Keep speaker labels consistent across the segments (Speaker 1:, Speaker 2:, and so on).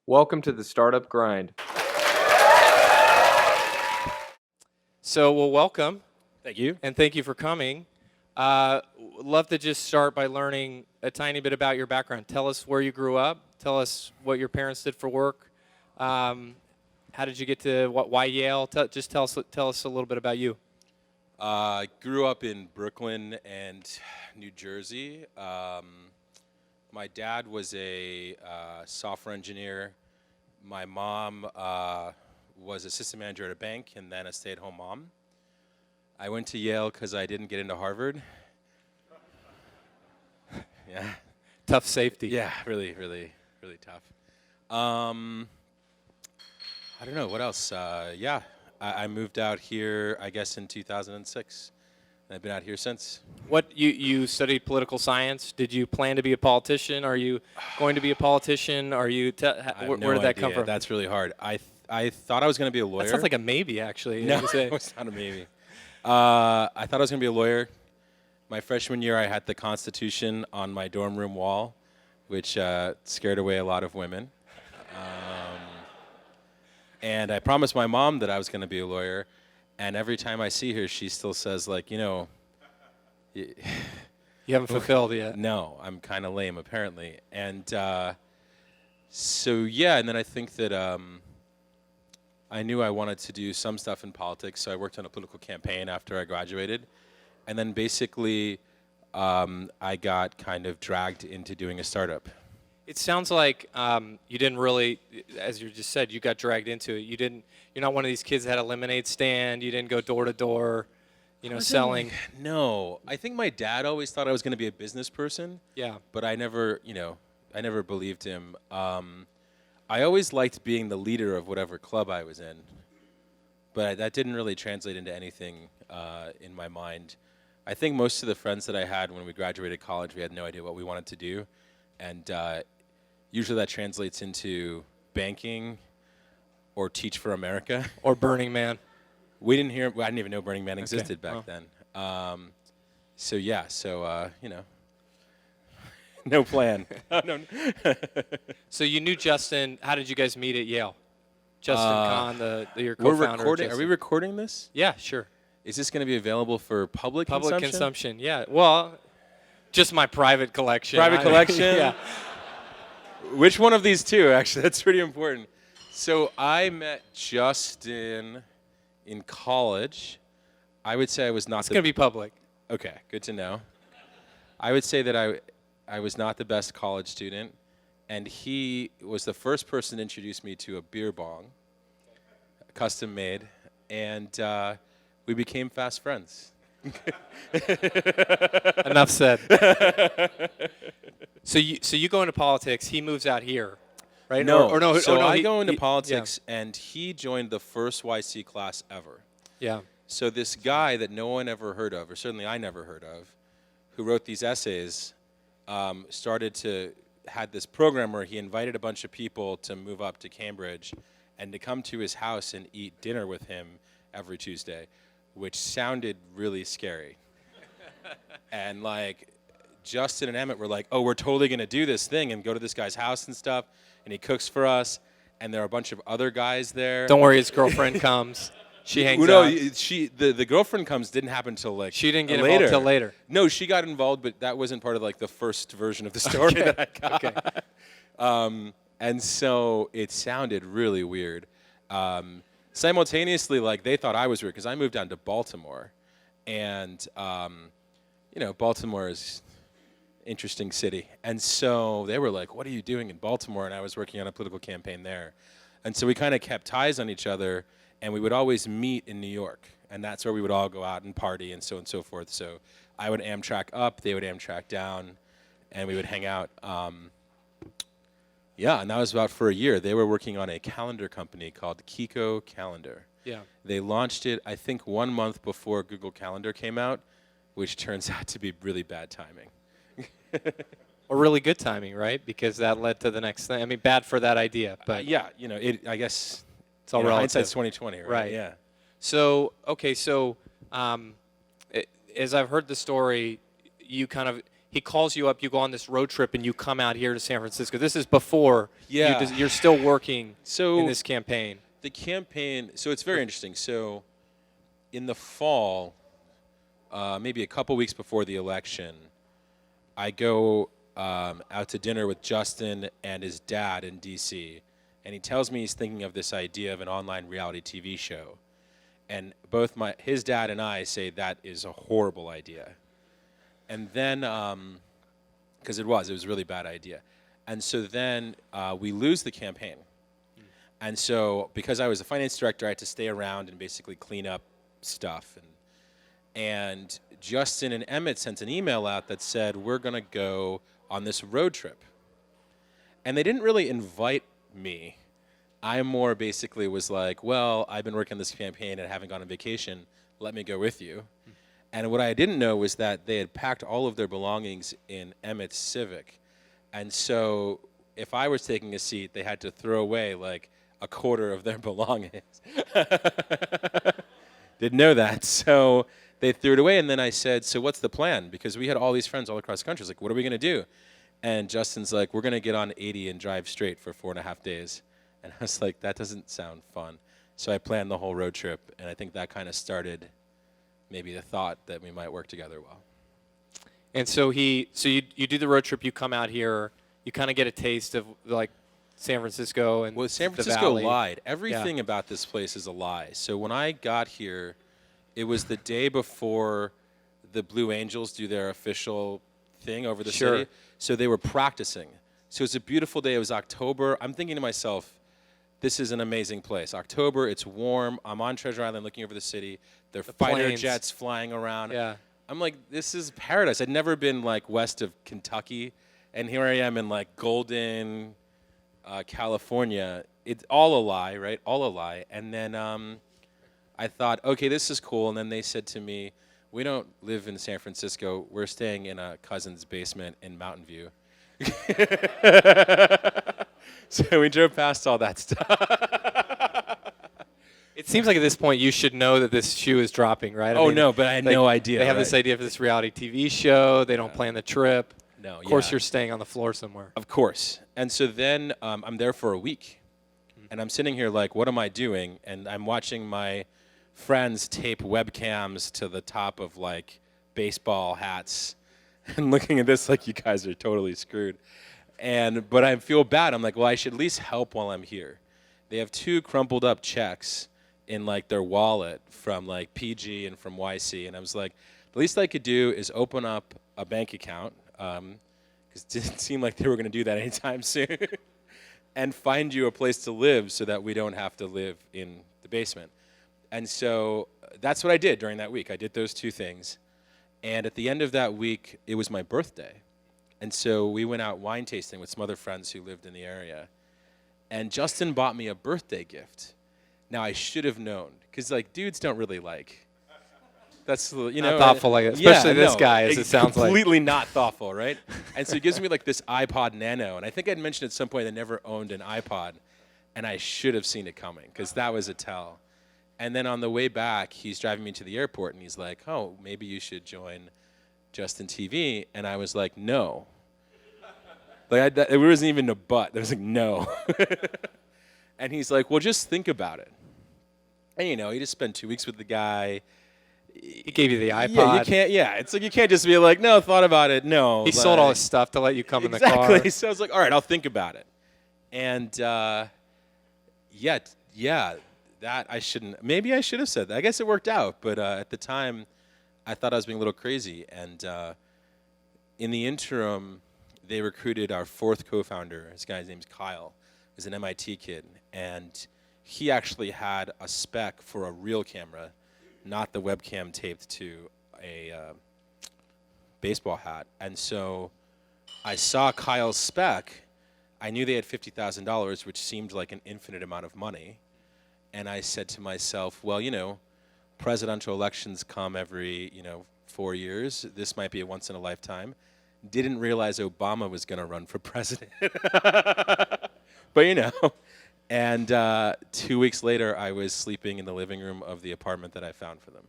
Speaker 1: Welcome to the Startup Grind.
Speaker 2: So, well, welcome.
Speaker 3: Thank you.
Speaker 2: And thank you for coming. Love to just start by learning a tiny bit about your background. Tell us where you grew up. Tell us what your parents did for work. How did you get to why Yale? Just tell us a little bit about you.
Speaker 3: Grew up in Brooklyn and New Jersey. My dad was a software engineer. My mom was assistant manager at a bank and then a stay-at-home mom. I went to Yale because I didn't get into Harvard. Yeah.
Speaker 2: Tough safety.
Speaker 3: Yeah, really tough. I don't know, what else? I moved out here, I guess, in 2006. And I've been out here since.
Speaker 2: What you studied political science? Did you plan to be a politician? Are you going to be a politician? Are you? Where did that come from?
Speaker 3: That's really hard. I thought I was going to be a lawyer.
Speaker 2: That sounds like a maybe, actually.
Speaker 3: No, it's not a maybe. I thought I was going to be a lawyer. My freshman year, I had the Constitution on my dorm room wall, which scared away a lot of women. And I promised my mom that I was going to be a lawyer. And every time I see her, she still says, like, you know.
Speaker 2: You haven't fulfilled yet.
Speaker 3: No, I'm kind of lame, apparently. And so, yeah, and then I think that I knew I wanted to do some stuff in politics, so I worked on a political campaign after I graduated. And then basically, I got kind of dragged into doing a startup.
Speaker 2: It sounds like you didn't really, as you just said, you got dragged into it. You're not one of these kids that had a lemonade stand. You didn't go door to door, selling.
Speaker 3: No, I think my dad always thought I was going to be a business person.
Speaker 2: Yeah.
Speaker 3: But I never believed him. I always liked being the leader of whatever club I was in. But that didn't really translate into anything in my mind. I think most of the friends that I had when we graduated college, we had no idea what we wanted to do. And usually that translates into banking or Teach for America.
Speaker 2: Or Burning Man.
Speaker 3: I didn't even know Burning Man existed back then. No plan. No.
Speaker 2: So you knew Justin. How did you guys meet at Yale? Justin Kahn, your co-founder.
Speaker 3: Are we recording this?
Speaker 2: Yeah, sure.
Speaker 3: Is this going to be available for public
Speaker 2: consumption? Yeah. Well, just my private collection.
Speaker 3: Private collection?
Speaker 2: Yeah.
Speaker 3: Which one of these two, actually? That's pretty important. So I met Justin in college. I would say I was not
Speaker 2: It's going to be public.
Speaker 3: Okay, good to know. I would say that I was not the best college student, and he was the first person to introduce me to a beer bong, custom made, and we became fast friends.
Speaker 2: Enough said. So you go into politics. He moves out here, right?
Speaker 3: No.
Speaker 2: I
Speaker 3: go into politics, and he joined the first YC class ever.
Speaker 2: Yeah.
Speaker 3: So this guy that no one ever heard of, or certainly I never heard of, who wrote these essays, had this program where he invited a bunch of people to move up to Cambridge and to come to his house and eat dinner with him every Tuesday, which sounded really scary. And like Justin and Emmett were like, oh, we're totally going to do this thing and go to this guy's house and stuff, and he cooks for us, and there are a bunch of other guys there.
Speaker 2: Don't worry, his girlfriend comes. She hangs out.
Speaker 3: No, the girlfriend comes didn't happen until like
Speaker 2: she didn't get involved until later.
Speaker 3: No, she got involved, but that wasn't part of like the first version of the story that I got.
Speaker 2: Okay.
Speaker 3: And so it sounded really weird. Simultaneously, like they thought I was weird because I moved down to Baltimore, and Baltimore is an interesting city, and so they were like, "What are you doing in Baltimore?" And I was working on a political campaign there, and so we kind of kept ties on each other. And we would always meet in New York, and that's where we would all go out and party and so on and so forth. So I would Amtrak up, they would Amtrak down, and we would hang out. And that was about for a year. They were working on a calendar company called Kiko Calendar.
Speaker 2: Yeah.
Speaker 3: They launched it, I think, 1 month before Google Calendar came out, which turns out to be really bad timing.
Speaker 2: Or really good timing, right? Because that led to the next thing. I mean, bad for that idea, but
Speaker 3: I guess.
Speaker 2: It's all relative.
Speaker 3: Hindsight's 20/20, right?
Speaker 2: Yeah. So as I've heard the story, he he calls you up, you go on this road trip, and you come out here to San Francisco. This is before
Speaker 3: Yeah.
Speaker 2: you're still working
Speaker 3: So
Speaker 2: in this campaign.
Speaker 3: the campaign, so it's very interesting. So in the fall, maybe a couple weeks before the election, I go out to dinner with Justin and his dad in D.C., and he tells me he's thinking of this idea of an online reality TV show. And both his dad and I say that is a horrible idea. And then, because it was a really bad idea. And so then we lose the campaign. And so because I was the finance director, I had to stay around and basically clean up stuff. And Justin and Emmett sent an email out that said, we're going to go on this road trip. And they didn't really invite me. I more basically was like, well, I've been working on this campaign and haven't gone on vacation. Let me go with you. And what I didn't know was that they had packed all of their belongings in Emmett's Civic. And so if I was taking a seat, they had to throw away like a quarter of their belongings. Didn't know that. So they threw it away. And then I said, so what's the plan? Because we had all these friends all across the country. I was like, what are we going to do? And Justin's like, we're going to get on 80 and drive straight for 4.5 days. And I was like, that doesn't sound fun. So I planned the whole road trip. And I think that kind of started maybe the thought that we might work together well.
Speaker 2: And so you do the road trip, you come out here, you kind of get a taste of like San Francisco and
Speaker 3: Well, San
Speaker 2: the
Speaker 3: Francisco
Speaker 2: Valley.
Speaker 3: lied. Everything about this place is a lie. So when I got here, it was the day before the Blue Angels do their official thing over the
Speaker 2: Sure.
Speaker 3: city. So they were practicing. So it's a beautiful day. It was October. I'm thinking to myself, this is an amazing place. October, it's warm. I'm on Treasure Island looking over the city. There are fighter
Speaker 2: planes.
Speaker 3: jets flying around.
Speaker 2: Yeah.
Speaker 3: I'm like, this is paradise. I'd never been like west of Kentucky, and here I am in like Golden, California. It's all a lie, right? All a lie. And then I thought, okay, this is cool. And then they said to me, we don't live in San Francisco. We're staying in a cousin's basement in Mountain View. So we drove past all that stuff.
Speaker 2: It seems like at this point you should know that this shoe is dropping, right?
Speaker 3: Oh, no, but I had no idea,
Speaker 2: They have
Speaker 3: right?
Speaker 2: this idea for this reality TV show. They don't plan the trip.
Speaker 3: No,
Speaker 2: Of course,
Speaker 3: yeah.
Speaker 2: you're staying on the floor somewhere.
Speaker 3: Of course. And so then I'm there for a week. And I'm sitting here like, what am I doing? And I'm watching my friends tape webcams to the top of like baseball hats and looking at this like, you guys are totally screwed. But I feel bad. I'm like, well, I should at least help while I'm here. They have 2 crumpled up checks in like their wallet from like PG and from YC. And I was like, the least I could do is open up a bank account, because it didn't seem like they were going to do that anytime soon, and find you a place to live so that we don't have to live in the basement. And so that's what I did during that week. I did those 2 things. And at the end of that week, it was my birthday. And so we went out wine tasting with some other friends who lived in the area. And Justin bought me a birthday gift. Now, I should have known, because like dudes don't really like. That's
Speaker 2: Not thoughtful like that, especially this guy, as it sounds like.
Speaker 3: Completely not thoughtful, right? And so he gives me like this iPod Nano, and I think I'd mentioned at some point I never owned an iPod, and I should have seen it coming, because that was a tell. And then on the way back, he's driving me to the airport, and he's like, "Oh, maybe you should join Justin TV," and I was like, "No." Like it wasn't even a but. I was like, "No." And he's like, "Well, just think about it." And you just spend 2 weeks with the guy.
Speaker 2: He gave you the iPod.
Speaker 3: Yeah, you can't. Yeah, it's like you can't just be like, "No, thought about it." No.
Speaker 2: He sold all his stuff to let you come in the car.
Speaker 3: Exactly. So I was like, "All right, I'll think about it." And that I shouldn't. Maybe I should have said that. I guess it worked out, but at the time, I thought I was being a little crazy. And in the interim, they recruited our 4th co-founder. This guy's name's Kyle. He's an MIT kid, and he actually had a spec for a real camera, not the webcam taped to a baseball hat. And so I saw Kyle's spec. I knew they had $50,000, which seemed like an infinite amount of money. And I said to myself, well, presidential elections come every, 4 years. This might be a once in a lifetime. Didn't realize Obama was going to run for president. But, and 2 weeks later, I was sleeping in the living room of the apartment that I found for them.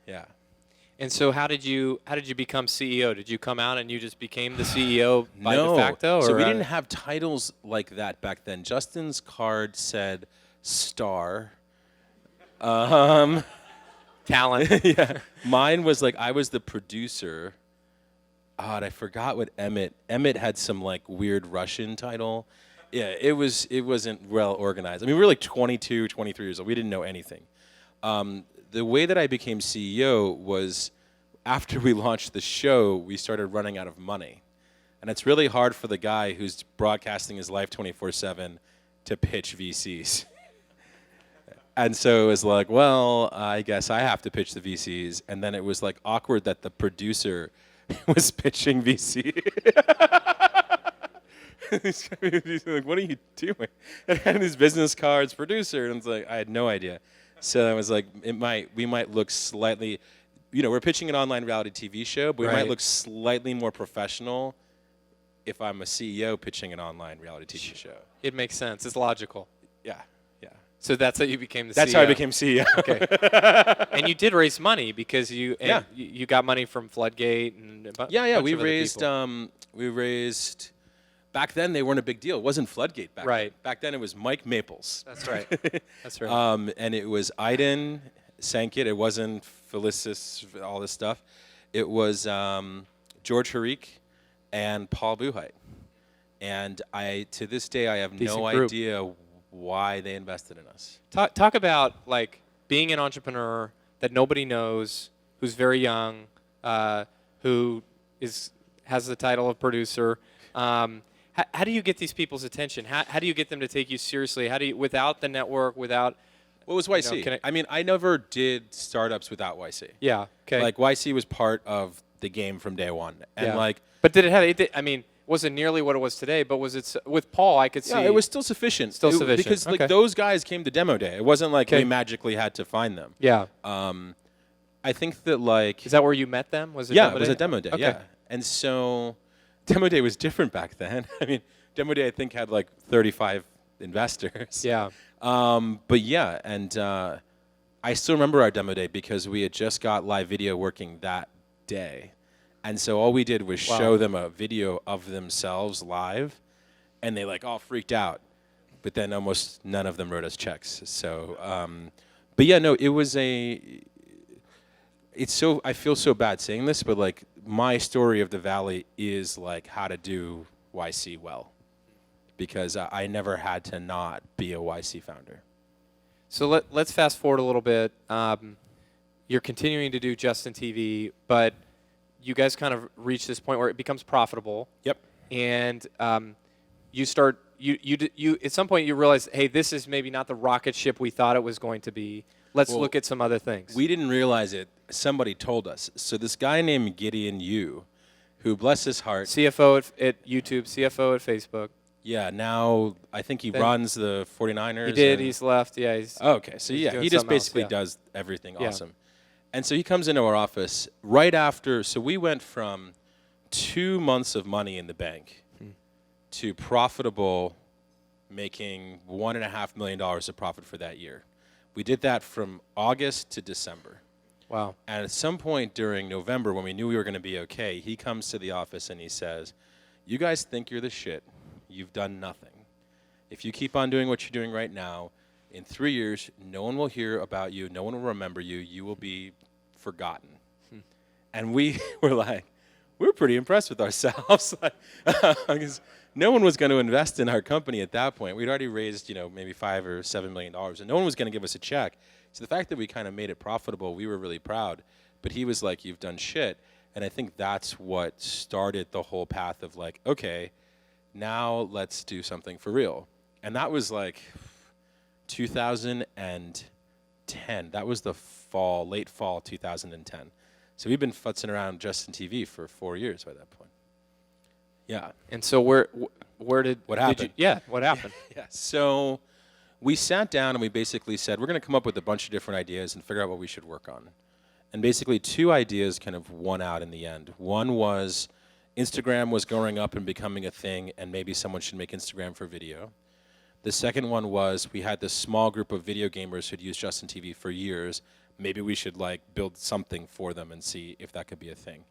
Speaker 3: Yeah.
Speaker 2: And so how did you become CEO? Did you come out and you just became the CEO by
Speaker 3: No.
Speaker 2: de facto?
Speaker 3: So
Speaker 2: or,
Speaker 3: we didn't have titles like that back then. Justin's card said star.
Speaker 2: talent.
Speaker 3: Yeah. Mine was like I was the producer. Oh, and I forgot what Emmett had some like weird Russian title. Yeah, it wasn't well organized. I mean, we were like 22, 23 years old. We didn't know anything. The way that I became CEO was after we launched the show, we started running out of money. And it's really hard for the guy who's broadcasting his life 24/7 to pitch VCs. And so it was like, well, I guess I have to pitch the VCs. And then it was like awkward that the producer was pitching VC. He's like, what are you doing? And I had his business cards, producer, and it's like, I had no idea. So I was like, we might look slightly, we're pitching an online reality TV show, but we might look slightly more professional if I'm a CEO pitching an online reality TV show.
Speaker 2: It makes sense. It's logical.
Speaker 3: Yeah.
Speaker 2: So that's how you became the CEO.
Speaker 3: That's how I became CEO.
Speaker 2: Okay. And you did raise money because you got money from Floodgate and a bunch
Speaker 3: We
Speaker 2: of other
Speaker 3: raised
Speaker 2: people.
Speaker 3: we raised. Back then they weren't a big deal. It wasn't Floodgate back then. Back then it was Mike Maples.
Speaker 2: That's right. That's right.
Speaker 3: And it was Iden sank it. It wasn't Felicis, all this stuff. It was George Harik and Paul Buchheit. And to this day I have no idea why they invested in us.
Speaker 2: Talk about like being an entrepreneur that nobody knows, who's very young, who has the title of producer. How do you get these people's attention? How do you get them to take you seriously? How do you, without the network, without...
Speaker 3: What was YC? I mean, I never did startups without YC.
Speaker 2: Yeah, okay.
Speaker 3: Like, YC was part of the game from day one. And
Speaker 2: but did it have... I mean, wasn't nearly what it was today, but was it... With Paul, I could see...
Speaker 3: Yeah, it was still sufficient.
Speaker 2: Still sufficient.
Speaker 3: Because like those guys came to demo day. It wasn't like we magically had to find them.
Speaker 2: Yeah.
Speaker 3: I think that like...
Speaker 2: Is that where you met them? Was it
Speaker 3: Yeah,
Speaker 2: demo
Speaker 3: it was
Speaker 2: day?
Speaker 3: a demo day,
Speaker 2: Okay.
Speaker 3: yeah. And so... Demo Day was different back then. I mean, Demo Day I think had like 35 investors.
Speaker 2: Yeah.
Speaker 3: But yeah, and I still remember our Demo Day because we had just got live video working that day. And so all we did was show them a video of themselves live, and they like all freaked out. But then almost none of them wrote us checks. So, but yeah, no, it was I feel so bad saying this, but like my story of the Valley is like how to do YC well, because I never had to not be a YC founder.
Speaker 2: So let's fast forward a little bit. You're continuing to do Justin TV, but you guys kind of reach this point where it becomes profitable.
Speaker 3: Yep.
Speaker 2: And you start you at some point you realize, hey, this is maybe not the rocket ship we thought it was going to be. Let's look at some other things.
Speaker 3: We didn't realize it. Somebody told us. So this guy named Gideon Yu, who bless his heart,
Speaker 2: CFO at YouTube, CFO at Facebook.
Speaker 3: Yeah, now I think he runs the 49ers.
Speaker 2: He did. He's left. Yeah. He's
Speaker 3: okay. So yeah, he just basically does everything awesome. And so he comes into our office right after. So we went from 2 months of money in the bank to profitable, making $1.5 million of profit for that year. We did that from August to December.
Speaker 2: Wow.
Speaker 3: And at some point during November, when we knew we were going to be okay, he comes to the office and he says, "You guys think you're the shit. You've done nothing. If you keep on doing what you're doing right now, in 3 years, no one will hear about you. No one will remember you. You will be forgotten." And we were like, we're pretty impressed with ourselves. Because no one was going to invest in our company at that point. We'd already raised, maybe $5 or $7 million, and no one was going to give us a check. So the fact that we kind of made it profitable, we were really proud. But he was like, "You've done shit." And I think that's what started the whole path of like, okay, now let's do something for real. And that was like 2010. That was the late fall 2010. So we've been futzing around Justin TV for 4 years by that point. Yeah.
Speaker 2: And so where did
Speaker 3: what happened?
Speaker 2: What happened?
Speaker 3: Yeah. So we sat down and we basically said, we're going to come up with a bunch of different ideas and figure out what we should work on. And basically 2 ideas kind of won out in the end. One was Instagram was growing up and becoming a thing, and maybe someone should make Instagram for video. The second one was we had this small group of video gamers who'd used Justin TV for years, maybe we should like build something for them and see if that could be a thing.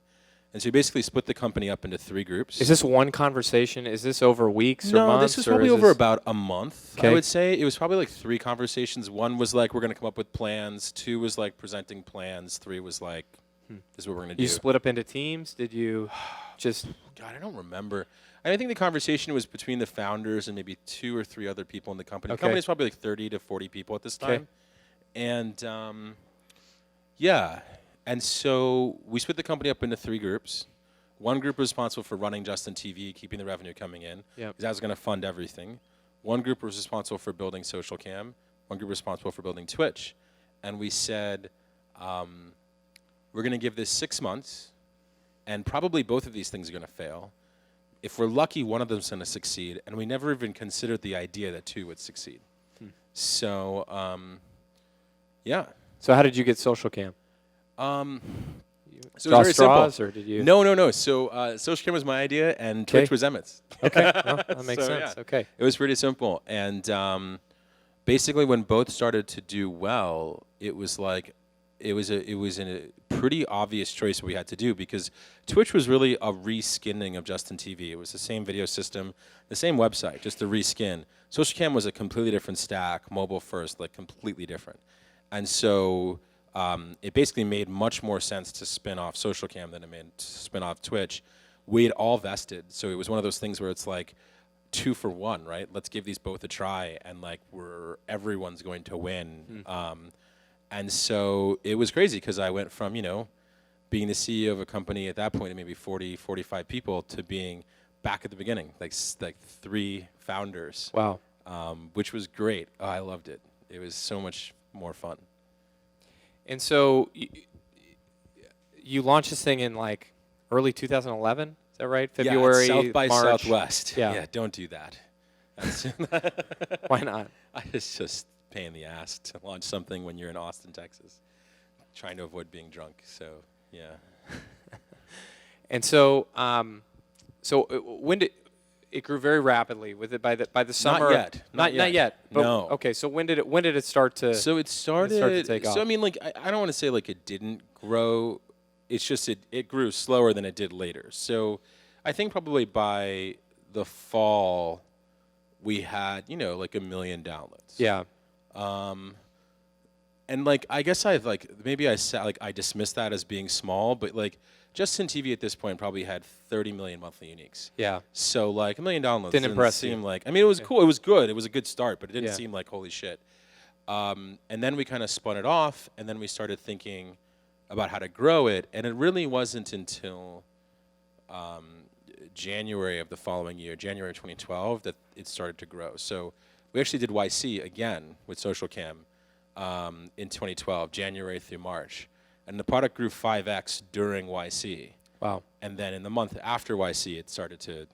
Speaker 3: And so we basically split the company up into 3 groups.
Speaker 2: Is this one conversation? Is this over weeks or
Speaker 3: No,
Speaker 2: months?
Speaker 3: this was
Speaker 2: or
Speaker 3: probably
Speaker 2: is
Speaker 3: over
Speaker 2: this-
Speaker 3: about a month, I
Speaker 2: Okay.
Speaker 3: would say. It was probably like 3 conversations. 1 was like, we're going to come up with plans. 2 was like presenting plans. 3 was like, this is what we're going to do.
Speaker 2: You split up into teams? Did you just...
Speaker 3: God, I don't remember. I think the conversation was between the founders and maybe 2 or 3 other people in the company.
Speaker 2: Okay.
Speaker 3: The company's probably like 30 to 40 people at this
Speaker 2: Okay.
Speaker 3: time. And yeah, and so we split the company up into 3 groups. 1 group was responsible for running Justin TV, keeping the revenue coming in.
Speaker 2: Yep.
Speaker 3: 'Cause that was going to fund everything. 1 group was responsible for building Socialcam. 1 group responsible for building Twitch. And we said, we're going to give this 6 months, and probably both of these things are going to fail. If we're lucky, one of them's going to succeed, and we never even considered the idea that 2 would succeed. So, yeah.
Speaker 2: So how did you get Socialcam?
Speaker 3: So
Speaker 2: Draw
Speaker 3: it was very
Speaker 2: straws,
Speaker 3: simple.
Speaker 2: or did you...
Speaker 3: No. So Socialcam was my idea, and Twitch was Emmett's.
Speaker 2: Okay, well, that makes
Speaker 3: So,
Speaker 2: sense.
Speaker 3: yeah.
Speaker 2: Okay.
Speaker 3: It was pretty simple, and basically, when both started to do well, it was like it was a pretty obvious choice we had to do, because Twitch was really a reskinning of Justin TV. It was the same video system, the same website, just a reskin. Socialcam was a completely different stack, mobile first, like completely different, and so. It basically made much more sense to spin off Socialcam than it made to spin off Twitch. We had all vested, so it was one of those things where it's like 2 for 1, right? Let's give these both a try, and like everyone's going to win. And so it was crazy, because I went from, being the CEO of a company at that point, maybe 40, 45 people, to being back at the beginning, like 3 founders.
Speaker 2: Wow.
Speaker 3: Which was great. Oh, I loved it. It was so much more fun.
Speaker 2: And so you launched this thing in like early 2011, is that right? February,
Speaker 3: yeah, South by
Speaker 2: March.
Speaker 3: Southwest.
Speaker 2: Yeah.
Speaker 3: Don't do that. That's
Speaker 2: Why not?
Speaker 3: It's just a pain in the ass to launch something when you're in Austin, Texas, trying to avoid being drunk. So, yeah.
Speaker 2: And so, when did it grew very rapidly? With it by the summer?
Speaker 3: Not yet.
Speaker 2: But,
Speaker 3: No.
Speaker 2: Okay, so when did it start to?
Speaker 3: So it started.
Speaker 2: to take off.
Speaker 3: So I mean, like, I don't want to say like it didn't grow. It's just it grew slower than it did later. So I think probably by the fall we had like 1 million downloads.
Speaker 2: Yeah.
Speaker 3: And like I guess I've like maybe I dismissed that as being small, but like Justin TV at this point probably had 30 million monthly uniques.
Speaker 2: Yeah.
Speaker 3: So like 1 million downloads
Speaker 2: Didn't impress you.
Speaker 3: seem like. I mean, it was cool. It was good. It was a good start, but it didn't
Speaker 2: Yeah.
Speaker 3: seem like holy shit. And then we kind of spun it off, and then we started thinking about how to grow it, and it really wasn't until January of the following year, January 2012, that it started to grow. So we actually did YC again with Socialcam in 2012, January through March. And the product grew 5x during YC.
Speaker 2: Wow.
Speaker 3: And then in the month after YC, it started to,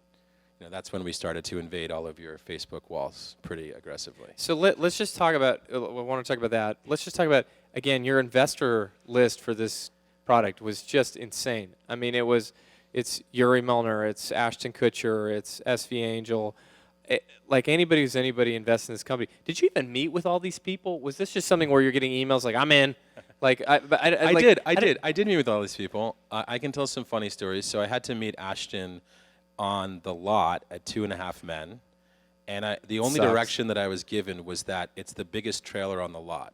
Speaker 3: that's when we started to invade all of your Facebook walls pretty aggressively.
Speaker 2: So let's just talk about. I want to talk about that. Let's just talk about again. Your investor list for this product was just insane. I mean, it's Yuri Milner, it's Ashton Kutcher, it's SV Angel. Like anybody who's invests in this company. Did you even meet with all these people? Was this just something where you're getting emails like I'm in? Like I
Speaker 3: did meet with all these people. I can tell some funny stories. So I had to meet Ashton on the lot at 2.5 Men, and the only
Speaker 2: Sucks.
Speaker 3: direction that I was given was that it's the biggest trailer on the lot.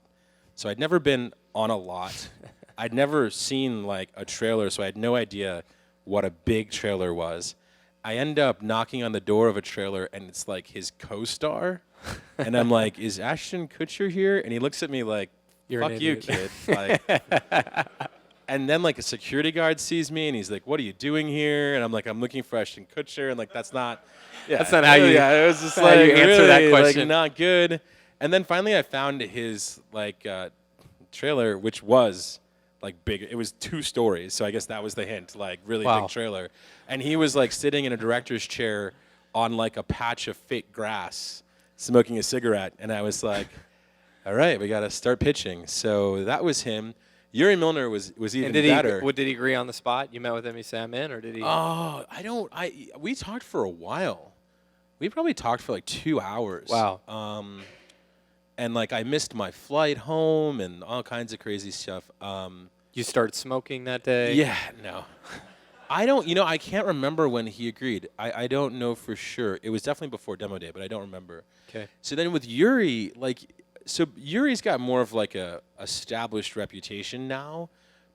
Speaker 3: So I'd never been on a lot. I'd never seen like a trailer, so I had no idea what a big trailer was. I end up knocking on the door of a trailer, and it's like his co-star, and I'm like, "Is Ashton Kutcher here?" And he looks at me like,
Speaker 2: You're an
Speaker 3: "Fuck you,
Speaker 2: idiot."
Speaker 3: kid." Like, and then like a security guard sees me, and he's like, "What are you doing here?" And I'm like, "I'm looking for Ashton Kutcher," and like that's not. Yeah,
Speaker 2: That's not how you-
Speaker 3: Yeah, it was just
Speaker 2: that's not how
Speaker 3: like
Speaker 2: you answer that
Speaker 3: really,
Speaker 2: question.
Speaker 3: Like, not good. And then finally, I found his like trailer, which was like big. It was 2 stories, so I guess that was the hint. Like really
Speaker 2: Wow.
Speaker 3: big trailer, and he was like sitting in a director's chair on like a patch of fake grass, smoking a cigarette, and I was like, "All right, we got to start pitching." So that was him. Yuri Milner was even
Speaker 2: And
Speaker 3: better.
Speaker 2: did he agree on the spot? You met with him, you said I'm in, or did he?
Speaker 3: Oh, we talked for a while. We probably talked for like 2 hours.
Speaker 2: Wow.
Speaker 3: and like I missed my flight home and all kinds of crazy stuff.
Speaker 2: You started smoking that day?
Speaker 3: Yeah, no. I don't, I can't remember when he agreed. I don't know for sure. It was definitely before demo day, but I don't remember.
Speaker 2: Okay.
Speaker 3: So then with Yuri, so Yuri's got more of like a established reputation now.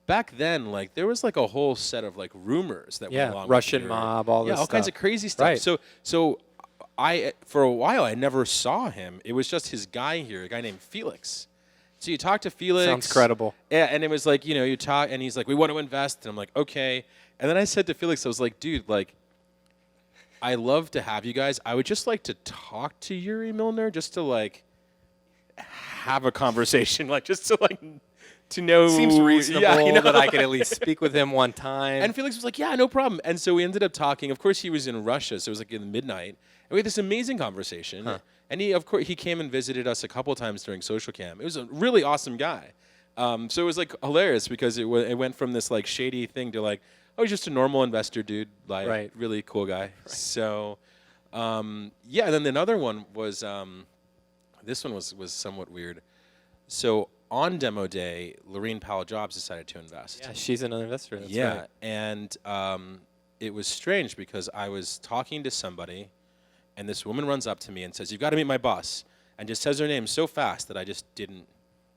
Speaker 3: Back then, like there was like a whole set of like rumors that went along
Speaker 2: Russian
Speaker 3: with Yuri.
Speaker 2: mob, all this
Speaker 3: all kinds
Speaker 2: stuff.
Speaker 3: of crazy stuff.
Speaker 2: Right.
Speaker 3: So I for a while I never saw him. It was just his guy here, a guy named Felix. So you talk to Felix.
Speaker 2: Sounds credible.
Speaker 3: Yeah, and it was like, you talk, and he's like, we want to invest. And I'm like, okay. And then I said to Felix, I was like, dude, like, I love to have you guys. I would just like to talk to Yuri Milner just to, like, have a conversation. Like, just to, like, to know.
Speaker 2: Seems reasonable
Speaker 3: Yeah,
Speaker 2: that I could at least speak with him one time.
Speaker 3: And Felix was like, yeah, no problem. And so we ended up talking. Of course, he was in Russia, so it was like in midnight. And we had this amazing conversation.
Speaker 2: Huh.
Speaker 3: And he, of course, he came and visited us a couple times during Socialcam. It was a really awesome guy. So it was like hilarious because it went from this like shady thing to like, oh, he's just a normal investor dude, like
Speaker 2: Right.
Speaker 3: really cool guy. Right. So, yeah. And then another one was, this one was somewhat weird. So on demo day, Lorene Powell Jobs decided to invest.
Speaker 2: Yeah, she's an investor. That's
Speaker 3: Yeah,
Speaker 2: right.
Speaker 3: and it was strange because I was talking to somebody, and this woman runs up to me and says, "You've got to meet my boss," and just says her name so fast that I just didn't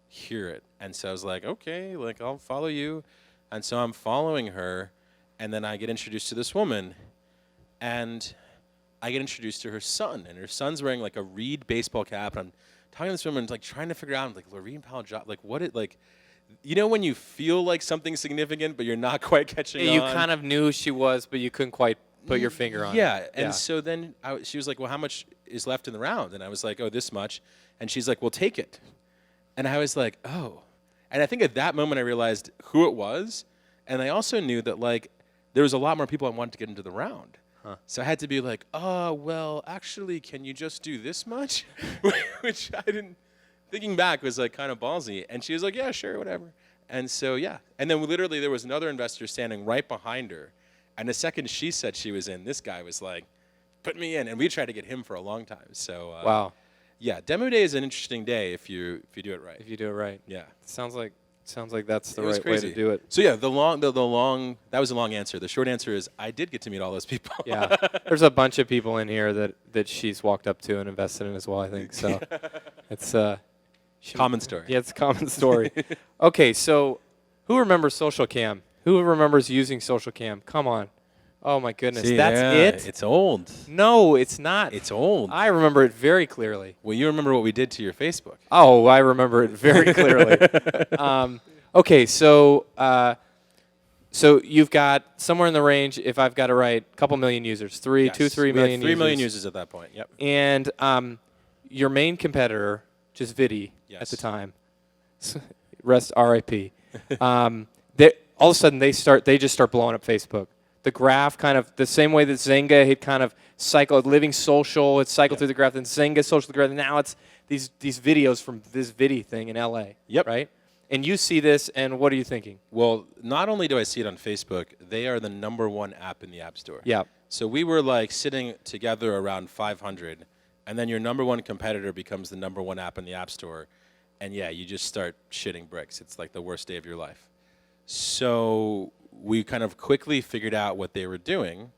Speaker 3: hear it. And so I was like, okay, like I'll follow you. And so I'm following her, and then I get introduced to this woman, and I get introduced to her son, and her son's wearing like a Reed baseball cap, and I'm talking to this woman, like trying to figure out, like Lorene Powell Job, like what it like. You know when you feel like something's significant, but you're not quite catching on?
Speaker 2: You kind of knew she was, but you couldn't quite put your finger on it.
Speaker 3: Yeah, and so then she was like, well, how much is left in the round? And I was like, oh, this much. And she's like, well, take it. And I was like, oh. And I think at that moment I realized who it was. And I also knew that, like, there was a lot more people I wanted to get into the round. Huh. So I had to be like, oh, well, actually, can you just do this much? Which I didn't. Thinking back was like kind of ballsy, and she was like, yeah, sure, whatever. And so, yeah. And then literally there was another investor standing right behind her, and the second she said she was in, this guy was like, put me in. And we tried to get him for a long time. So
Speaker 2: wow.
Speaker 3: Yeah, demo day is an interesting day if you do it right.
Speaker 2: If you do it right.
Speaker 3: Yeah.
Speaker 2: Sounds like that's the
Speaker 3: It was
Speaker 2: right way
Speaker 3: crazy.
Speaker 2: to do it.
Speaker 3: So yeah, the long that was a long answer. The short answer is I did get to meet all those people.
Speaker 2: Yeah. There's a bunch of people in here that she's walked up to and invested in as well, I think. So it's
Speaker 3: common story.
Speaker 2: Yeah, it's a common story. Okay, so who remembers Socialcam? Who remembers using Socialcam? Come on. Oh, my goodness.
Speaker 3: See,
Speaker 2: That's
Speaker 3: yeah,
Speaker 2: it?
Speaker 3: It's old.
Speaker 2: No, it's not.
Speaker 3: It's old.
Speaker 2: I remember it very clearly.
Speaker 3: Well, you remember what we did to your Facebook.
Speaker 2: Oh, I remember it very clearly. Okay, so you've got somewhere in the range, if I've got it right, a couple million users. 3 million
Speaker 3: We had 3 million
Speaker 2: users.
Speaker 3: users at that point. Yep.
Speaker 2: And your main competitor, just Vidi at the
Speaker 3: Yes.
Speaker 2: time, rest RIP. All of a sudden they just start blowing up Facebook. The graph kind of the same way that Zynga had kind of cycled, Living Social, it cycled through the graph, then Zynga social the graph, and now it's these videos from this Vidi thing in LA.
Speaker 3: Yep.
Speaker 2: Right? And you see this, and what are you thinking?
Speaker 3: Well, not only do I see it on Facebook, they are the #1 app in the App Store.
Speaker 2: Yeah.
Speaker 3: So we were like sitting together around 500, and then your #1 competitor becomes the #1 app in the App Store, and yeah, you just start shitting bricks. It's like the worst day of your life. So we kind of quickly figured out what they were doing,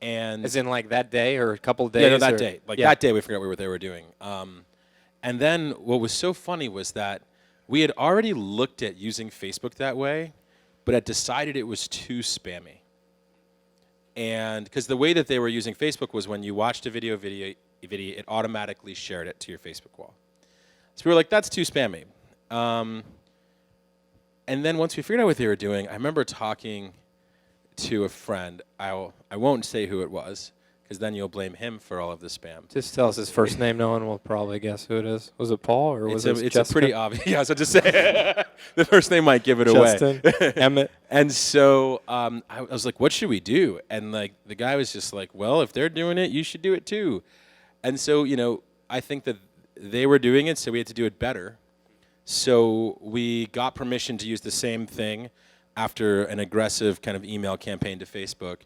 Speaker 3: and
Speaker 2: As in like that day or a couple of days?
Speaker 3: yeah, no, that
Speaker 2: or-
Speaker 3: day. Like
Speaker 2: yeah.
Speaker 3: that day, we figured out what they were doing. And then what was so funny was that we had already looked at using Facebook that way, but had decided it was too spammy. And because the way that they were using Facebook was when you watched a video, it automatically shared it to your Facebook wall. So we were like, that's too spammy. And then once we figured out what they were doing, I remember talking to a friend. I won't say who it was, because then you'll blame him for all of the spam.
Speaker 2: Just tell us his first name. No one will probably guess who it is. Was it Paul or was it
Speaker 3: It's
Speaker 2: Jessica?
Speaker 3: a pretty obvious. Yeah, so just say the first name might give it
Speaker 2: Justin,
Speaker 3: away.
Speaker 2: Emmett.
Speaker 3: And so I was like, "What should we do?" And like the guy was just like, "Well, if they're doing it, you should do it too." And so I think that they were doing it, so we had to do it better. So we got permission to use the same thing after an aggressive kind of email campaign to Facebook.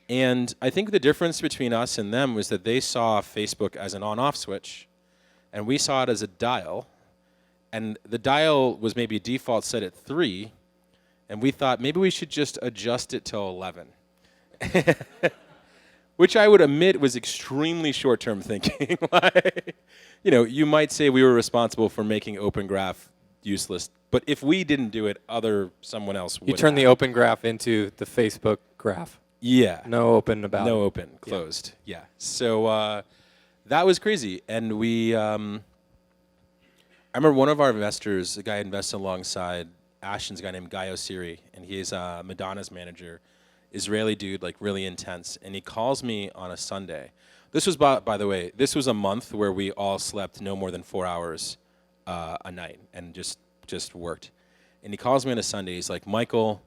Speaker 3: And I think the difference between us and them was that they saw Facebook as an on-off switch, and we saw it as a dial, and the dial was maybe default set at 3, and we thought maybe we should just adjust it till 11. Which I would admit was extremely short-term thinking. Like, you know, you might say we were responsible for making Open Graph useless, but if we didn't do it, someone else would.
Speaker 2: You turn the Open Graph into the Facebook graph.
Speaker 3: Yeah.
Speaker 2: No open about it.
Speaker 3: No open, closed. Yeah. So that was crazy, and we. I remember one of our investors, a guy I invested alongside Ashton's guy named Guy Osiri, and he's Madonna's manager. Israeli dude, like really intense, and he calls me on a Sunday. This was, by the way, this was a month where we all slept no more than 4 hours a night and just worked. And he calls me on a Sunday. He's like, Michael,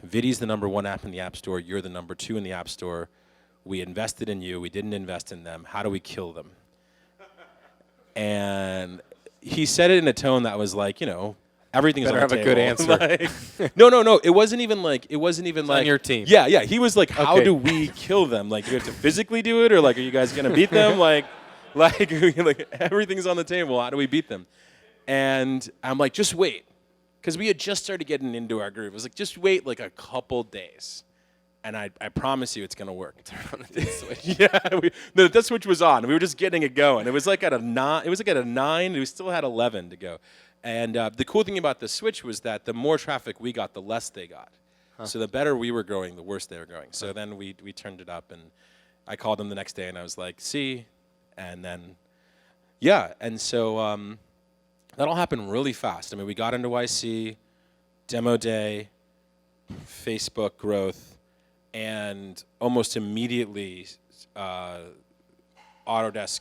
Speaker 3: Vidi's the #1 app in the App Store. You're the #2 in the App Store. We invested in you. We didn't invest in them. How do we kill them? And he said it in a tone that was like, you know, everything's
Speaker 2: Better
Speaker 3: on the
Speaker 2: have
Speaker 3: table.
Speaker 2: a good answer.
Speaker 3: Like, no. It wasn't even like.
Speaker 2: On your team.
Speaker 3: Yeah. He was like, how
Speaker 2: Okay.
Speaker 3: do we kill them? Like, do we have to physically do it, or like, are you guys gonna beat them? like everything's on the table. How do we beat them? And I'm like, just wait, because we had just started getting into our groove. I was like, just wait like a couple days, and I promise you, it's gonna work. Turn on the switch. Yeah, the switch was on. We were just getting it going. It was like at a 9. It was like at a 9. We still had 11 to go. And the cool thing about the switch was that the more traffic we got, the less they got. So the better we were growing, the worse they were growing. So then we turned it up, and I called them the next day, and I was like, see? And then, yeah. And so that all happened really fast. I mean, we got into YC, demo day, Facebook growth, and almost immediately Autodesk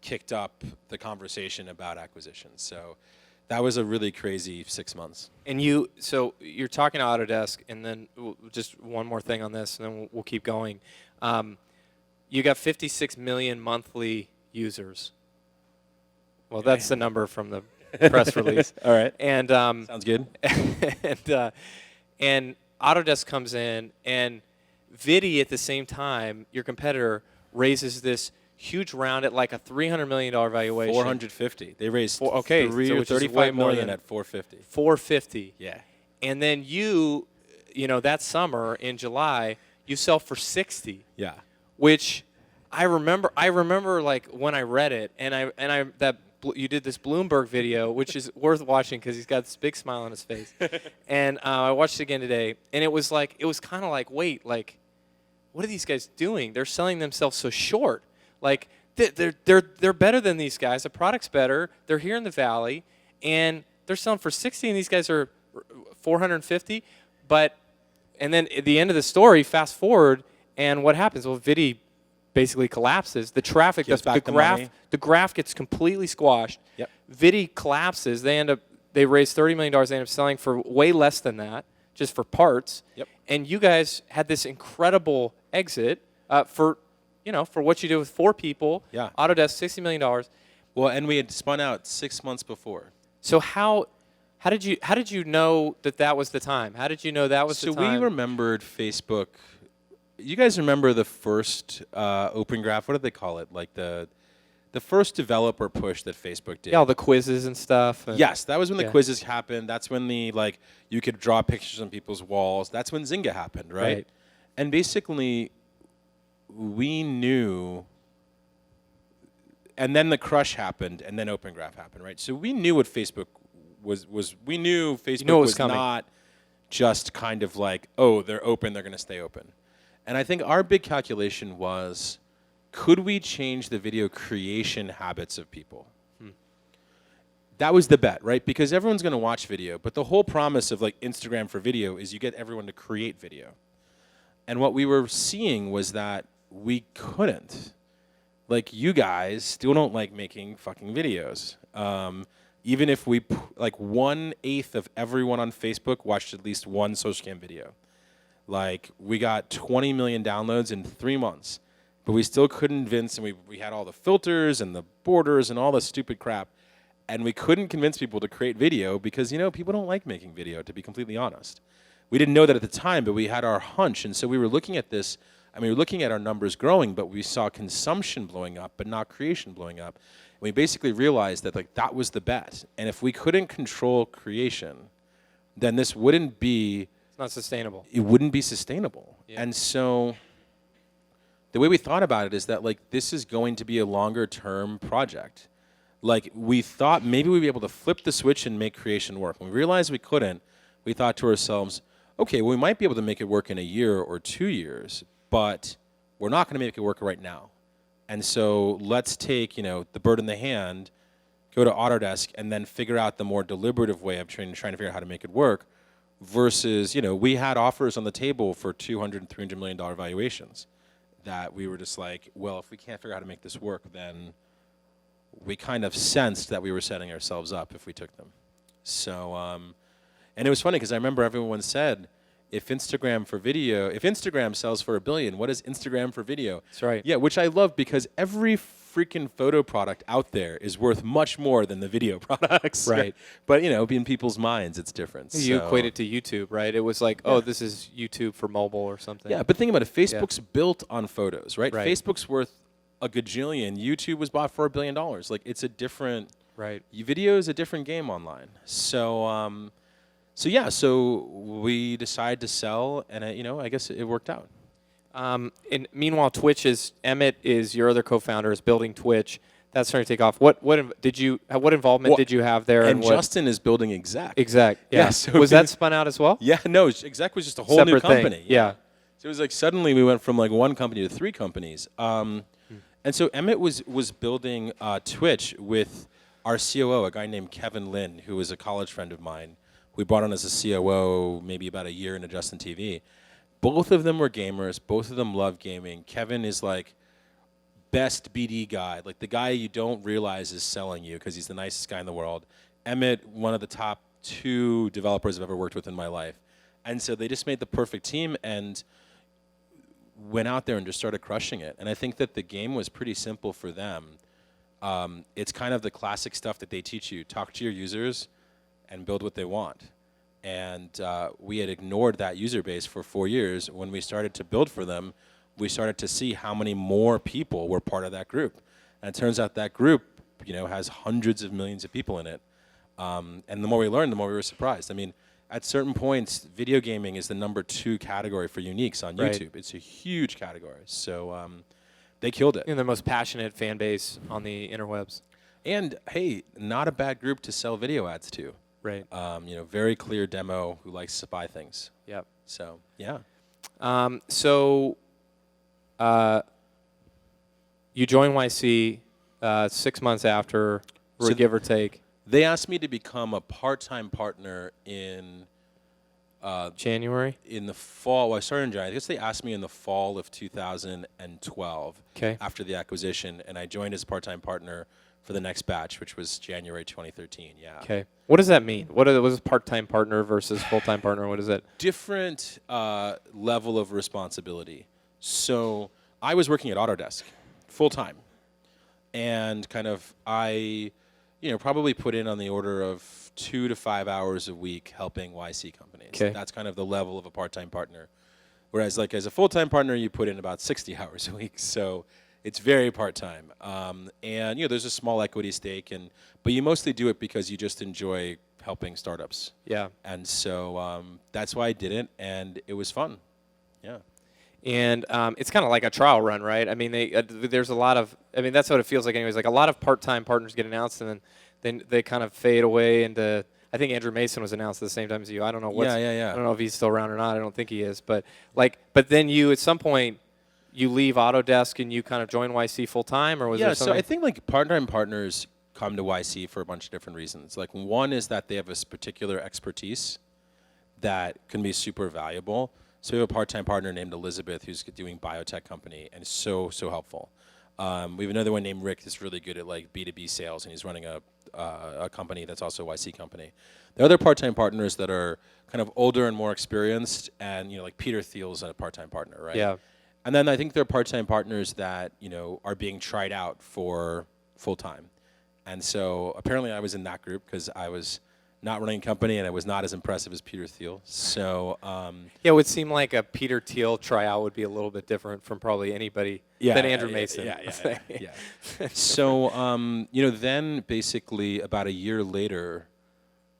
Speaker 3: kicked up the conversation about acquisitions. So that was a really crazy 6 months.
Speaker 2: And so you're talking to Autodesk, and then just one more thing on this, and then we'll keep going. You got 56 million monthly users. Well, that's the number from the press release.
Speaker 3: All right.
Speaker 2: And
Speaker 3: Sounds good.
Speaker 2: and Autodesk comes in, and Vidi at the same time, your competitor, raises this huge round at like a $300 million valuation.
Speaker 3: 450. They raised
Speaker 2: so which is
Speaker 3: 35
Speaker 2: way more
Speaker 3: million
Speaker 2: than-
Speaker 3: at 450.
Speaker 2: 450.
Speaker 3: Yeah.
Speaker 2: And then you know, that summer in July, you sell for 60.
Speaker 3: Yeah.
Speaker 2: Which I remember like when I read it, and you did this Bloomberg video, which is worth watching because he's got this big smile on his face. And I watched it again today, and it was kind of like, wait, like, what are these guys doing? They're selling themselves so short. Like, they're better than these guys. The product's better. They're here in the valley, and they're selling for 60, and these guys are 450. And then at the end of the story, fast forward, and what happens? Well, Vidi basically collapses. The traffic, the graph gets completely squashed.
Speaker 3: Yep.
Speaker 2: Vidi collapses. They raise $30 million. They end up selling for way less than that, just for parts.
Speaker 3: Yep.
Speaker 2: And you guys had this incredible exit for what you did with 4 people.
Speaker 3: Yeah.
Speaker 2: Autodesk, $60 million.
Speaker 3: Well, and we had spun out 6 months before.
Speaker 2: So how did you know that was the time? How did you know that was the time?
Speaker 3: So we remembered Facebook. You guys remember the first Open Graph? What did they call it? Like the first developer push that Facebook did.
Speaker 2: Yeah, all the quizzes and stuff.
Speaker 3: Yes, that was when the quizzes happened. That's when you could draw pictures on people's walls. That's when Zynga happened, right? And basically, we knew, and then the crush happened, and then Open Graph happened, right? So we knew what Facebook was. We knew Facebook was not just kind of like, oh, they're open, they're going to stay open. And I think our big calculation was, could we change the video creation habits of people? That was the bet, right? Because everyone's going to watch video, but the whole promise of like Instagram for video is you get everyone to create video. And what we were seeing was that we couldn't. Like, you guys still don't like making fucking videos. Even if we, like, 1/8 of everyone on Facebook watched at least one Socialcam video. Like, we got 20 million downloads in 3 months, but we still couldn't convince, and we had all the filters and the borders and all the stupid crap, and we couldn't convince people to create video because, people don't like making video, to be completely honest. We didn't know that at the time, but we had our hunch, and so we were looking at this. I mean, we were looking at our numbers growing, but we saw consumption blowing up, but not creation blowing up. We basically realized that like that was the bet. And if we couldn't control creation, then this wouldn't be
Speaker 2: It's not sustainable.
Speaker 3: it wouldn't be sustainable.
Speaker 2: Yeah.
Speaker 3: And so the way we thought about it is that like this is going to be a longer term project. Like we thought maybe we'd be able to flip the switch and make creation work. When we realized we couldn't, we thought to ourselves, okay, well, we might be able to make it work in a year or 2 years, but we're not going to make it work right now. And so let's take, the bird in the hand, go to Autodesk, and then figure out the more deliberative way of trying to figure out how to make it work versus, we had offers on the table for $200 and $300 million valuations that we were just like, well, if we can't figure out how to make this work, then we kind of sensed that we were setting ourselves up if we took them. So, and it was funny because I remember everyone said, if Instagram sells for $1 billion, what is Instagram for video?
Speaker 2: That's right.
Speaker 3: Yeah, which I love because every freaking photo product out there is worth much more than the video products.
Speaker 2: Right.
Speaker 3: But, in people's minds, it's different.
Speaker 2: You
Speaker 3: So-
Speaker 2: equate it to YouTube, right? It was like, oh, this is YouTube for mobile or something.
Speaker 3: Yeah, but think about it. Facebook's built on photos, right?
Speaker 2: Right.
Speaker 3: Facebook's worth a gajillion. YouTube was bought for $1 billion. Like, it's a different...
Speaker 2: Right.
Speaker 3: Video is a different game online. So, so we decided to sell, and I guess it worked out.
Speaker 2: And meanwhile, Emmett is your other co-founder, is building Twitch. That's starting to take off. What involvement did you have there?
Speaker 3: And
Speaker 2: what,
Speaker 3: Justin is building Exec.
Speaker 2: Exec. Yeah.
Speaker 3: Yeah, so
Speaker 2: was that spun out as well?
Speaker 3: Yeah, no, Exec was just a whole new
Speaker 2: Separate thing.
Speaker 3: company.
Speaker 2: Yeah.
Speaker 3: So it was like suddenly we went from like one company to 3 companies. And so Emmett was building Twitch with our COO, a guy named Kevin Lin, who was a college friend of mine. We brought on as a COO maybe about a year into Justin TV. Both of them were gamers. Both of them love gaming. Kevin is like best BD guy, like the guy you don't realize is selling you because he's the nicest guy in the world. Emmett, one of the top 2 developers I've ever worked with in my life. And so they just made the perfect team and went out there and just started crushing it. And I think that the game was pretty simple for them. It's kind of the classic stuff that they teach you. Talk to your users and build what they want. And we had ignored that user base for 4 years. When we started to build for them, we started to see how many more people were part of that group. And it turns out that group, has hundreds of millions of people in it. And the more we learned, the more we were surprised. I mean, at certain points, video gaming is the number 2 category for uniques on
Speaker 2: Right.
Speaker 3: YouTube. It's a huge category. So they killed it.
Speaker 2: And the most passionate fan base on the interwebs.
Speaker 3: And hey, not a bad group to sell video ads to.
Speaker 2: Right.
Speaker 3: Very clear demo who likes to buy things.
Speaker 2: Yep.
Speaker 3: So, yeah.
Speaker 2: You joined YC 6 months after,
Speaker 3: So
Speaker 2: give or take.
Speaker 3: They asked me to become a part-time partner in
Speaker 2: January?
Speaker 3: in the fall. Well, I started in January. I guess they asked me in the fall of 2012
Speaker 2: Okay.
Speaker 3: after the acquisition, and I joined as a part-time partner for the next batch, which was January 2013. Yeah.
Speaker 2: Okay. What does that mean? What is part-time partner versus full-time partner? What is it?
Speaker 3: Different level of responsibility. So I was working at Autodesk full-time, and kind of I probably put in on the order of 2 to 5 hours a week helping YC companies.
Speaker 2: Okay.
Speaker 3: That's kind of the level of a part-time partner. Whereas like as a full-time partner, you put in about 60 hours a week. So it's very part-time. And there's a small equity stake, but you mostly do it because you just enjoy helping startups.
Speaker 2: Yeah.
Speaker 3: And so that's why I did it, and it was fun. Yeah.
Speaker 2: And it's kind of like a trial run, right? I mean, there's a lot of, that's what it feels like anyways. Like a lot of part-time partners get announced and then they kind of fade away into, I think Andrew Mason was announced at the same time as you. I don't know what's,
Speaker 3: Yeah.
Speaker 2: I don't know if he's still around or not. I don't think he is. But then you, at some point, you leave Autodesk and you kind of join YC full-time, or was there something?
Speaker 3: So I think like part-time partners come to YC for a bunch of different reasons. Like one is that they have this particular expertise that can be super valuable. So we have a part-time partner named Elizabeth who's doing biotech company and is so helpful. We have another one named Rick that's really good at like B2B sales, and he's running a company that's also a YC company. The other part-time partners that are kind of older and more experienced, and like Peter Thiel's a part-time partner, right?
Speaker 2: Yeah.
Speaker 3: And then I think there are part-time partners that are being tried out for full-time. And so apparently I was in that group because I was not running a company, and I was not as impressive as Peter Thiel. So
Speaker 2: Yeah, it would seem like a Peter Thiel tryout would be a little bit different from probably anybody than Andrew Mason.
Speaker 3: Yeah. So then basically about a year later,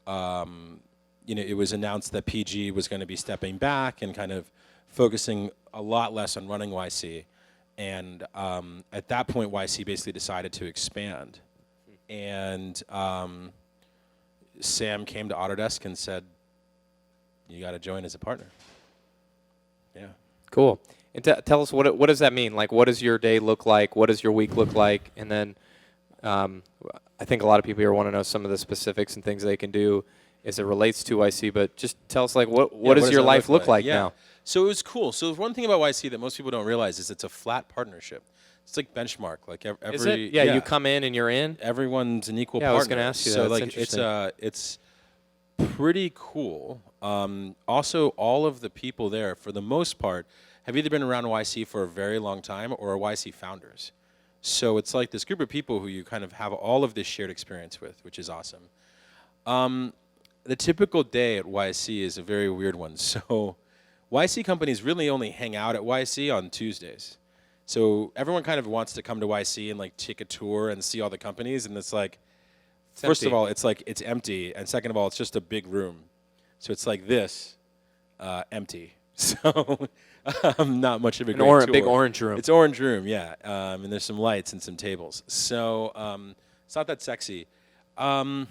Speaker 3: it was announced that PG was going to be stepping back and kind of focusing a lot less on running YC. And at that point, YC basically decided to expand. And Sam came to Autodesk and said, "You got to join as a partner." Yeah.
Speaker 2: Cool. And tell us, what does that mean? Like, what does your day look like? What does your week look like? And then I think a lot of people here want to know some of the specifics and things they can do as it relates to YC, but just tell us, like, what does your life look like now?
Speaker 3: So it was cool. So one thing about YC that most people don't realize is it's a flat partnership. It's like benchmark. Like every
Speaker 2: Is it? Yeah, you come in and you're in?
Speaker 3: Everyone's an equal partner.
Speaker 2: I was going to ask you that.
Speaker 3: So
Speaker 2: That's
Speaker 3: like
Speaker 2: interesting.
Speaker 3: it's pretty cool. Also, all of the people there, for the most part, have either been around YC for a very long time or are YC founders. So it's like this group of people who you kind of have all of this shared experience with, which is awesome. The typical day at YC is a very weird one. So YC companies really only hang out at YC on Tuesdays. So everyone kind of wants to come to YC and like take a tour and see all the companies, and it's like, first of all, it's like it's empty, and second of all, it's just a big room. So it's like this, empty. So not much of a great tour.
Speaker 2: Big orange room.
Speaker 3: It's orange room, yeah. And there's some lights and some tables. So it's not that sexy. I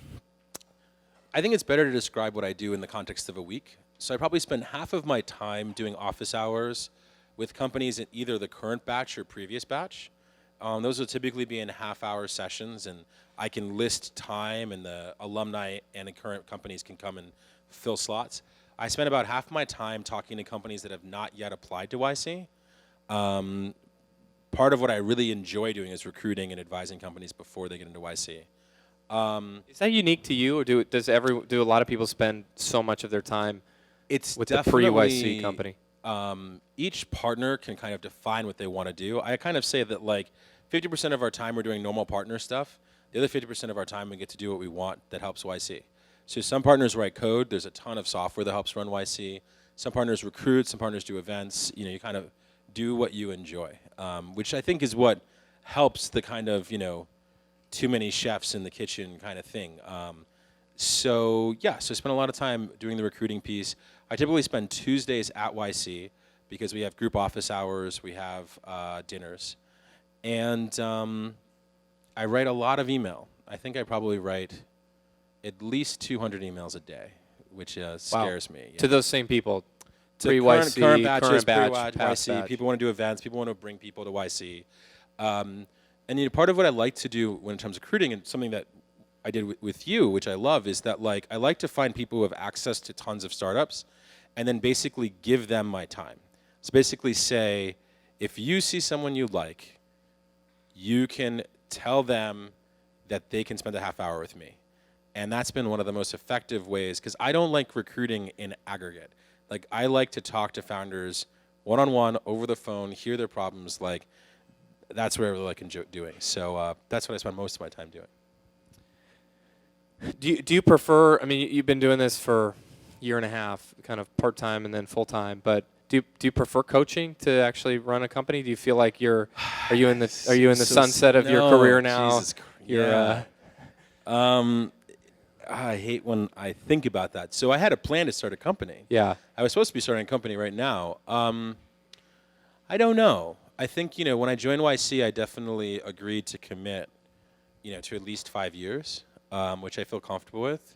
Speaker 3: think it's better to describe what I do in the context of a week. So I probably spend half of my time doing office hours with companies in either the current batch or previous batch. Those will typically be in half-hour sessions, and I can list time, and the alumni and the current companies can come and fill slots. I spend about half my time talking to companies that have not yet applied to YC. Part of what I really enjoy doing is recruiting and advising companies before they get into YC.
Speaker 2: Is that unique to you, or do a lot of people spend so much of their time with the pre-YC company?
Speaker 3: Each partner can kind of define what they want to do. I kind of say that like 50% of our time we're doing normal partner stuff. The other 50% of our time we get to do what we want that helps YC. So some partners write code. There's a ton of software that helps run YC. Some partners recruit. Some partners do events. You kind of do what you enjoy, which I think is what helps the kind of, too many chefs in the kitchen kind of thing. So I spend a lot of time doing the recruiting piece. I typically spend Tuesdays at YC because we have group office hours, we have dinners, and I write a lot of email. I think I probably write at least 200 emails a day, which scares me.
Speaker 2: To those same people,
Speaker 3: pre-YC, current batches,
Speaker 2: batch,
Speaker 3: YC.
Speaker 2: batch.
Speaker 3: People want to do events. People want to bring people to YC. And part of what I like to do when it comes to recruiting, and something that I did with you, which I love, is that like I like to find people who have access to tons of startups, and then basically give them my time. So basically say, if you see someone you like, you can tell them that they can spend a half hour with me. And that's been one of the most effective ways, because I don't like recruiting in aggregate. Like I like to talk to founders one-on-one over the phone, hear their problems. Like that's what I really like doing. So that's what I spend most of my time doing.
Speaker 2: Do you prefer? I mean, you've been doing this for a year and a half, kind of part-time and then full-time. But do you prefer coaching to actually run a company? Do you feel like are you in the sunset of your career now?
Speaker 3: Jesus, yeah. I hate when I think about that. So I had a plan to start a company.
Speaker 2: Yeah.
Speaker 3: I was supposed to be starting a company right now. I don't know. I think, when I joined YC, I definitely agreed to commit, to at least 5 years, which I feel comfortable with.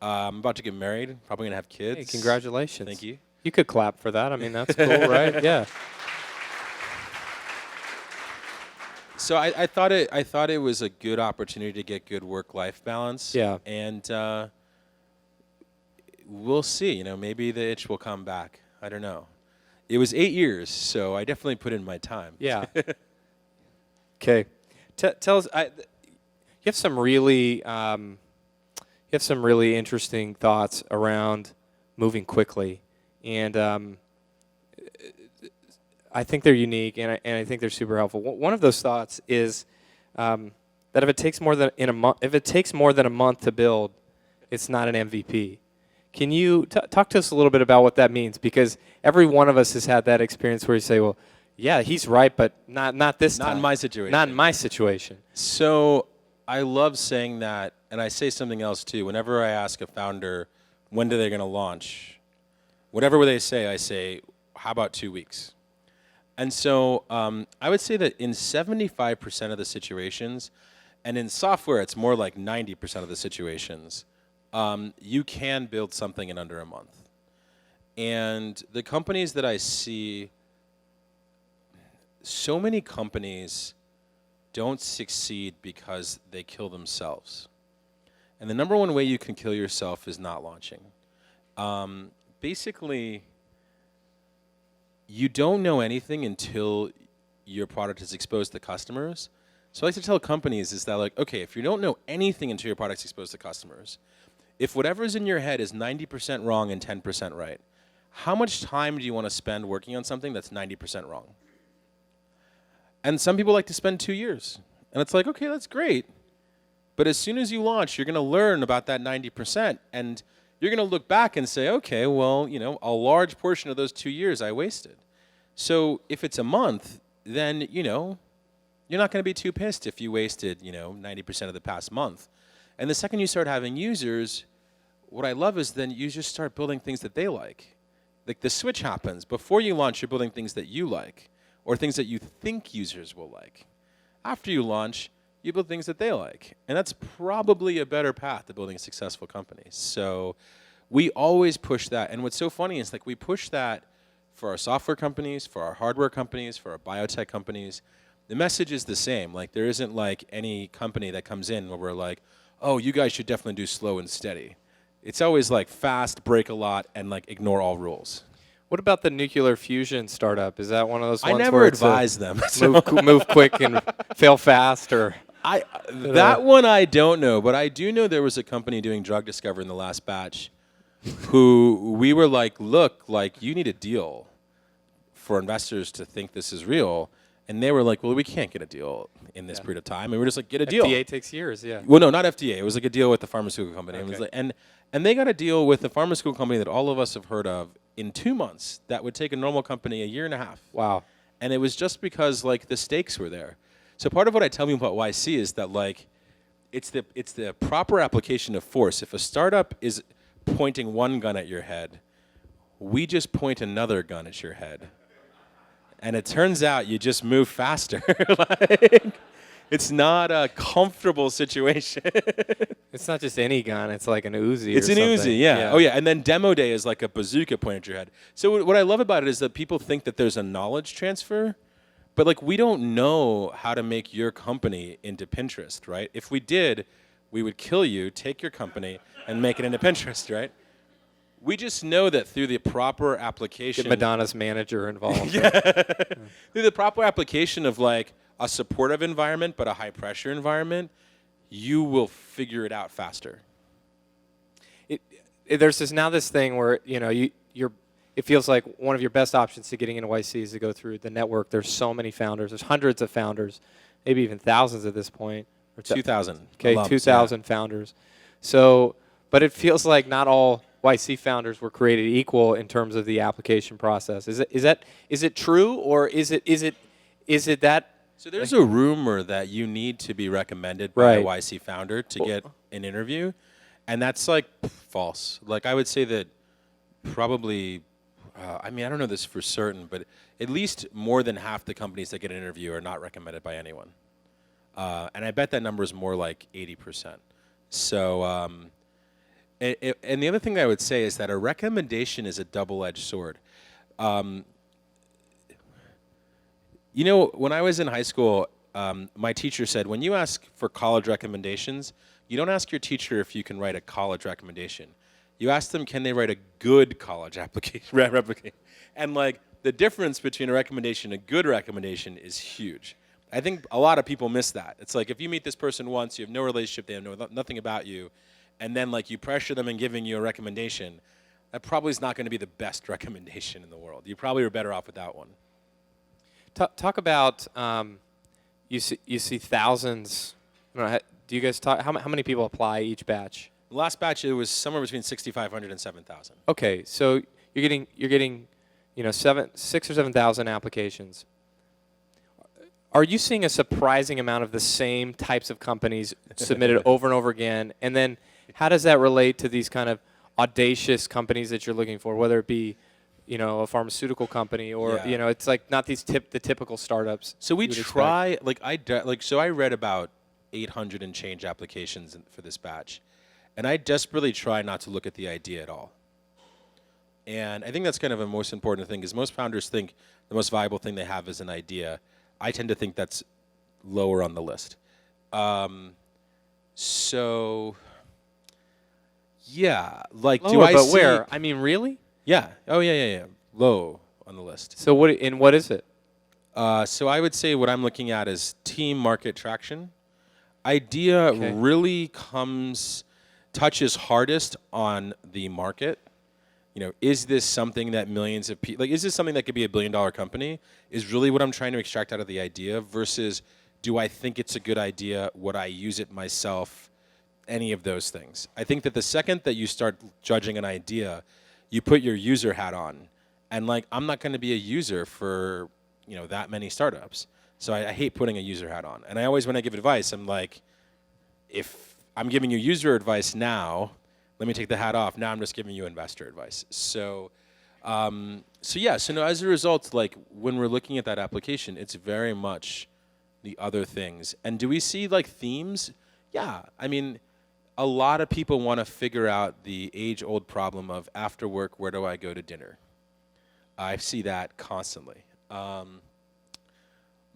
Speaker 3: I'm about to get married, probably going to have kids.
Speaker 2: Hey, congratulations.
Speaker 3: Thank you.
Speaker 2: You could clap for that. I mean, that's cool, right? Yeah.
Speaker 3: So I thought it was a good opportunity to get good work-life balance.
Speaker 2: Yeah.
Speaker 3: And we'll see. Maybe the itch will come back. I don't know. It was 8 years, so I definitely put in my time.
Speaker 2: Yeah. Okay. Tell us. You have some really interesting thoughts around moving quickly, and I think they're unique, and I think they're super helpful. One of those thoughts is that if it takes more than a month to build, it's not an MVP. Can you talk to us a little bit about what that means? Because every one of us has had that experience where you say, well, yeah, he's right, but not this time.
Speaker 3: Not in my situation.
Speaker 2: Not in my situation.
Speaker 3: So I love saying that, and I say something else too. Whenever I ask a founder, when are they going to launch? Whatever they say, I say, how about 2 weeks? And so I would say that in 75% of the situations, and in software it's more like 90% of the situations, you can build something in under a month. And the companies that I see, so many companies don't succeed because they kill themselves. And the number one way you can kill yourself is not launching. Basically, you don't know anything until your product is exposed to customers. So I like to tell companies is that, like, okay, if you don't know anything until your product's exposed to customers, if whatever's in your head is 90% wrong and 10% right, how much time do you want to spend working on something that's 90% wrong? And some people like to spend 2 years. And it's like, okay, that's great. But as soon as you launch, you're going to learn about that 90%. And you're going to look back and say, okay, well, you know, a large portion of those 2 years I wasted. So if it's a month, then, you know, you're not going to be too pissed if you wasted, you know, 90% of the past month. And the second you start having users, what I love is then you just start building things that they like. Like the switch happens. Before you launch, you're building things that you like or things that you think users will like. After you launch, you build things that they like. And that's probably a better path to building a successful company. So we always push that. And what's so funny is, like, we push that for our software companies, for our hardware companies, for our biotech companies. The message is the same. Like, there isn't like any company that comes in where we're like, oh, you guys should definitely do slow and steady. It's always like fast, break a lot, and like ignore all rules.
Speaker 2: What about the nuclear fusion startup? Is that one of those ones
Speaker 3: I never
Speaker 2: where it's
Speaker 3: advise them.
Speaker 2: move quick and fail fast? Or
Speaker 3: that one I don't know, but I do know there was a company doing drug discovery in the last batch who we were like, look, like, you need a deal for investors to think this is real. And they were like, well, we can't get a deal in this period of time. And we're just like, get a deal.
Speaker 2: FDA takes years, yeah.
Speaker 3: Well, no, not FDA. It was like a deal with the pharmaceutical company.
Speaker 2: Okay.
Speaker 3: It was like, and they got a deal with the pharmaceutical company that all of us have heard of in 2 months that would take a normal company a year and a half.
Speaker 2: Wow.
Speaker 3: And it was just because, like, the stakes were there. So part of what I tell people about YC is that, like, it's the proper application of force. If a startup is pointing one gun at your head, we just point another gun at your head. And it turns out you just move faster. Like, it's not a comfortable situation.
Speaker 2: It's not just any gun. It's like an Uzi.
Speaker 3: It's
Speaker 2: or
Speaker 3: an
Speaker 2: something.
Speaker 3: Uzi, yeah. Oh, yeah. And then demo day is like a bazooka pointed at your head. So what I love about it is that people think that there's a knowledge transfer, but, like, we don't know how to make your company into Pinterest, right? If we did, we would kill you, take your company, and make it into Pinterest, right? We just know that through the proper application.
Speaker 2: Get Madonna's manager involved.
Speaker 3: Yeah. Through the proper application of, like, a supportive environment but a high pressure environment, you will figure it out faster.
Speaker 2: There's this thing where, you know, it feels like one of your best options to getting into YC is to go through the network. There's so many founders. There's hundreds of founders, maybe even thousands at this point.
Speaker 3: Or 2,000.
Speaker 2: Okay,
Speaker 3: alums,
Speaker 2: 2,000 founders. So, but it feels like not all YC founders were created equal in terms of the application process. Is it true, or is it that?
Speaker 3: So there's a rumor that you need to be recommended by a YC founder to get an interview, and that's, like, false. Like, I would say that probably, I mean, I don't know this for certain, but at least more than half the companies that get an interview are not recommended by anyone. And I bet that number is more like 80%. So, and the other thing I would say is that a recommendation is a double-edged sword. You know, when I was in high school, my teacher said, when you ask for college recommendations, you don't ask your teacher if you can write a college recommendation. You ask them, can they write a good college application? And, like, the difference between a recommendation and a good recommendation is huge. I think a lot of people miss that. It's like, if you meet this person once, you have no relationship, they have nothing about you, and then, like, you pressure them in giving you a recommendation, that probably is not going to be the best recommendation in the world. You probably are better off without one.
Speaker 2: Talk about you see thousands. I don't know, do you guys talk? How many people apply each batch?
Speaker 3: The last batch, it was somewhere between 6,500 and 7,000.
Speaker 2: Okay, so you're getting, 6 or 7,000 applications. Are you seeing a surprising amount of the same types of companies submitted over and over again? And then how does that relate to these kind of audacious companies that you're looking for, whether it be, a pharmaceutical company or,
Speaker 3: Yeah.
Speaker 2: it's like not the typical startups?
Speaker 3: So we
Speaker 2: you would expect?
Speaker 3: try, so I read about 800 and change applications for this batch, and I desperately try not to look at the idea at all. And I think that's kind of a most important thing, because most founders think the most valuable thing they have is an idea. I tend to think that's lower on the list. So, yeah, like,
Speaker 2: Lower,
Speaker 3: do I
Speaker 2: but
Speaker 3: see?
Speaker 2: where? I mean, really?
Speaker 3: Yeah. Oh, yeah. Low on the list.
Speaker 2: So what is it?
Speaker 3: So I would say what I'm looking at is team market traction. Idea
Speaker 2: Okay.
Speaker 3: really touches hardest on the market. Is this something that millions of people, is this something that could be $1 billion company? Is really what I'm trying to extract out of the idea, versus do I think it's a good idea? Would I use it myself? Any of those things. I think that the second that you start judging an idea, you put your user hat on. And I'm not going to be a user for, that many startups. So I hate putting a user hat on. And I always, when I give advice, I'm like, if I'm giving you user advice now, let me take the hat off. Now I'm just giving you investor advice. So, no, as a result, when we're looking at that application, it's very much the other things. And do we see themes? Yeah. I mean, a lot of people want to figure out the age-old problem of after work, where do I go to dinner? I see that constantly.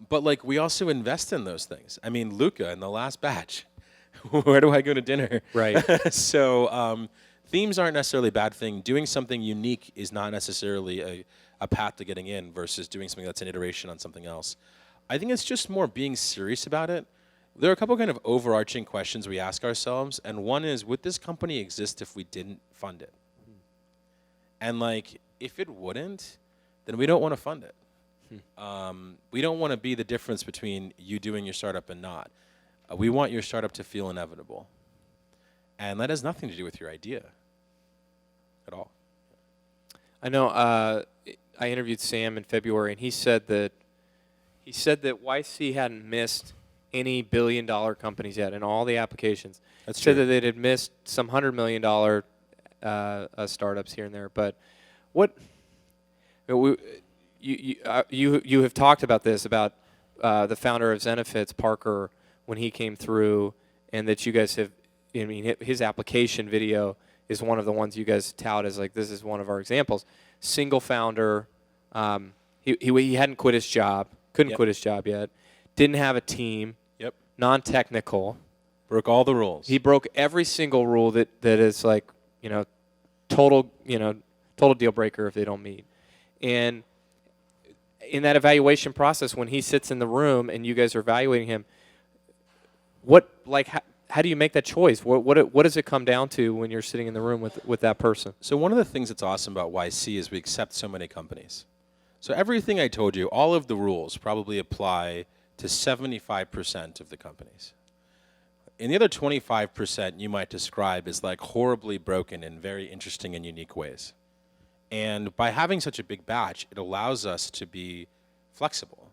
Speaker 3: But we also invest in those things. I mean, Luca in the last batch, where do I go to dinner?
Speaker 2: Right.
Speaker 3: So themes aren't necessarily a bad thing. Doing something unique is not necessarily a path to getting in, versus doing something that's an iteration on something else. I think it's just more being serious about it. There are a couple kind of overarching questions we ask ourselves, and one is, would this company exist if we didn't fund it? And if it wouldn't, then we don't want to fund it. We don't want to be the difference between you doing your startup and not. We want your startup to feel inevitable. And that has nothing to do with your idea at all.
Speaker 2: I know I interviewed Sam in February, and he said that YC hadn't missed any billion-dollar companies yet in all the applications.
Speaker 3: That's
Speaker 2: said
Speaker 3: true.
Speaker 2: that they had missed some $100 million startups here and there. But what you have talked about this, about the founder of Zenefits, Parker, when he came through, and that you guys have, his application video is one of the ones you guys tout as this is one of our examples. Single founder, he hadn't quit his job, couldn't
Speaker 3: Yep.
Speaker 2: quit his job yet, didn't have a team,
Speaker 3: Yep.
Speaker 2: non-technical.
Speaker 3: Broke all the rules.
Speaker 2: He broke every single rule that is total deal breaker if they don't meet. And in that evaluation process, when he sits in the room and you guys are evaluating him, how do you make that choice? What does it come down to when you're sitting in the room with that person?
Speaker 3: So one of the things that's awesome about YC is we accept so many companies. So everything I told you, all of the rules probably apply to 75% of the companies. And the other 25% you might describe as horribly broken in very interesting and unique ways. And by having such a big batch, it allows us to be flexible.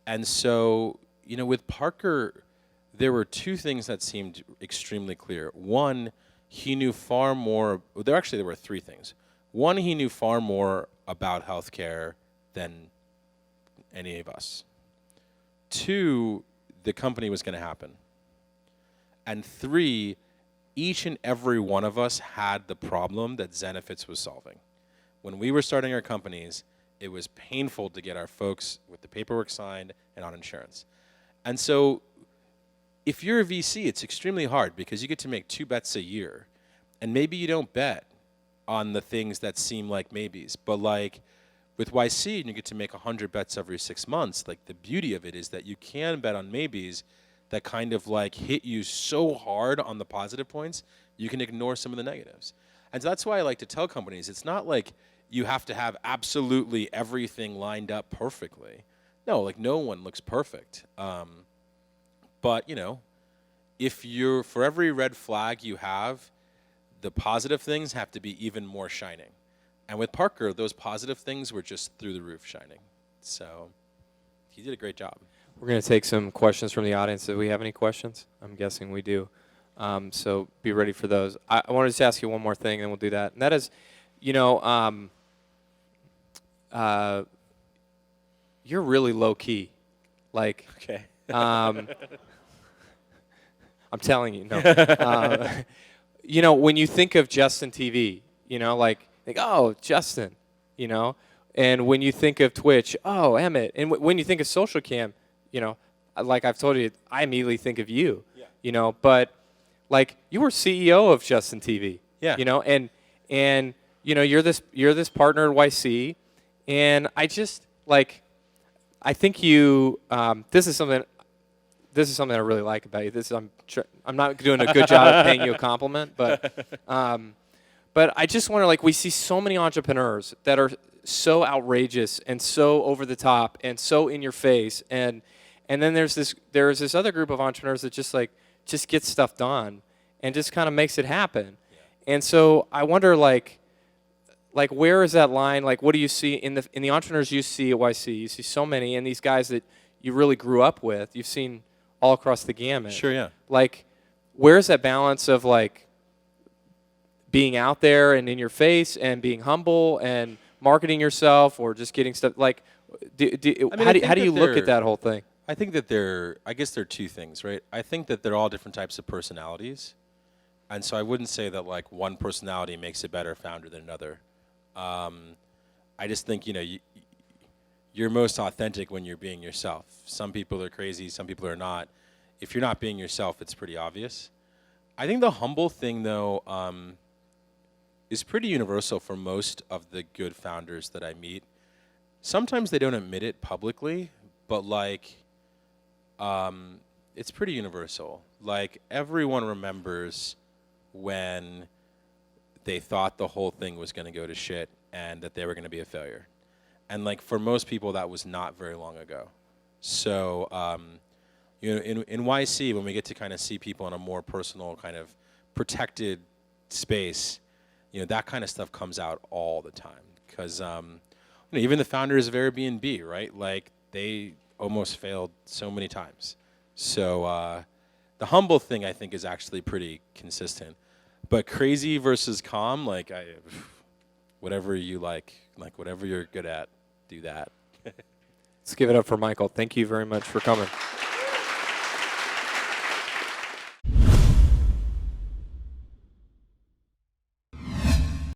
Speaker 3: And so, with Parker, there were two things that seemed extremely clear. One, he knew far more. There were three things. One, he knew far more about healthcare than any of us. Two, the company was going to happen. And three, each and every one of us had the problem that Zenefits was solving. When we were starting our companies, it was painful to get our folks with the paperwork signed and on insurance. And so if you're a VC, it's extremely hard, because you get to make 2 bets a year. And maybe you don't bet on the things that seem like maybes. But with YC, and you get to make 100 bets every 6 months, the beauty of it is that you can bet on maybes that kind of hit you so hard on the positive points, you can ignore some of the negatives. And so that's why I like to tell companies, it's not you have to have absolutely everything lined up perfectly. No, no one looks perfect. But, for every red flag you have, the positive things have to be even more shining. And with Parker, those positive things were just through the roof shining. So he did a great job.
Speaker 2: We're going to take some questions from the audience. Do we have any questions? I'm guessing we do. So be ready for those. I wanted to just ask you one more thing, and then we'll do that. And that is, you're really low key. Like,
Speaker 3: Okay.
Speaker 2: I'm telling you, no. When you think of Justin TV, oh, Justin, and when you think of Twitch, oh, Emmett, and when you think of Socialcam, like I've told you, I immediately think of you, but like you were CEO of Justin TV, and you're this partner at YC, and I just like, I think you, this is something I really like about you. I'm not doing a good job of paying you a compliment, but I just wonder, like, we see so many entrepreneurs that are so outrageous and so over the top and so in your face, and then there's this other group of entrepreneurs that just gets stuff done and just kind of makes it happen. Yeah. And so I wonder, like where is that line? Like, what do you see in the entrepreneurs you see at YC? You see so many, and these guys that you really grew up with, you've seen all across the gamut.
Speaker 3: Sure, yeah.
Speaker 2: Like, where's that balance of like being out there and in your face and being humble and marketing yourself, or just getting stuff like? How do you look at that whole thing?
Speaker 3: I think that I guess there are two things, right? I think that they're all different types of personalities, and so I wouldn't say that like one personality makes a better founder than another. I just think you're most authentic when you're being yourself. Some people are crazy, some people are not. If you're not being yourself, it's pretty obvious. I think the humble thing, though, is pretty universal for most of the good founders that I meet. Sometimes they don't admit it publicly, but like, it's pretty universal. Like, everyone remembers when they thought the whole thing was going to go to shit and that they were going to be a failure. And like, for most people, that was not very long ago. So, in YC, when we get to kind of see people in a more personal, kind of protected space, that kind of stuff comes out all the time. Because even the founders of Airbnb, right? Like, they almost failed so many times. So the humble thing, I think, is actually pretty consistent. But crazy versus calm, like, whatever you like whatever you're good at, do that.
Speaker 2: Let's give it up for Michael. Thank you very much for coming.